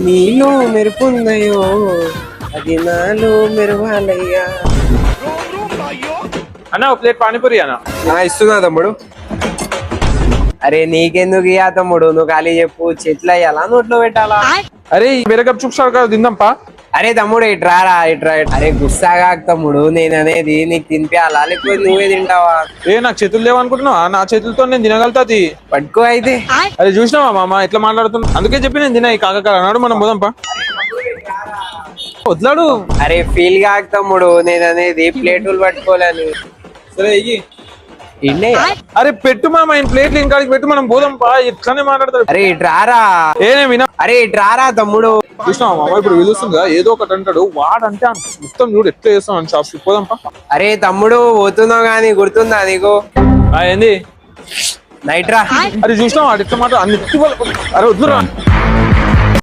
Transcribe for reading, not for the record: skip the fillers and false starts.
నీలో మెరుపుందయో అది నాలో మెరవాలయ్యా. అన్న ఒక ప్లేట్ పానీపూరి అన్న. ఇస్తున్నా తమ్ముడు. అరే నీకెందుకు ఇయ్యా తమ్ముడు, నువ్వు ఖాళీ చెప్పు. చెట్లు అయ్యాలా నోట్లో పెట్టాలా? అరే వేరే కప్ చూసారు తిందాంపా. అరే తమ్ముడు ఇట్రారా ఇట్రా. అరే గుస్సాగా తమ్ముడు, నేను అనేది నీకు తినిపించాలా లేకపోతే నువ్వే తింటావా? నాకు చేతులు లేవనుకుంటున్నావా? నా చేతులతో నేను తినగలుగుతాది. పట్టుకో అయితే. అరే చూసినావా మామ ఎట్లా మాట్లాడుతున్నా? అందుకే చెప్పి నేను తిన. ఈ కాకర అన్నాడు, మనం పోదాంపా. వదిలాడు. అరే ఫీల్ కాక తమ్ముడు, నేను అనేది ప్లేటులు పట్టుకోలేను. సరే ఇయ్యి. అరే పెట్టు మామ, ఆయన ప్లేట్లు ఇంకాడికి పెట్టు, మనం పోదాంపా. ఇట్లానే మాట్లాడతాడు. అరే ఇట్రారా. వినా. అరే ఇట్రారా తమ్ముడు. చూసినావా మామ ఇప్పుడు పిలుస్తుందా? ఏదో ఒకటి అంటాడు వాడంటే మొత్తం చూడు ఎట్లా చేస్తాం అని షాప్ పోదాంపా. అరే తమ్ముడు పోతున్నావు గానీ గుర్తుందా నీకు? ఏంది నైట్ రా. అరే చూసినావా వాడు ఎట్లా మాట అన్ని. అరే వద్దురా.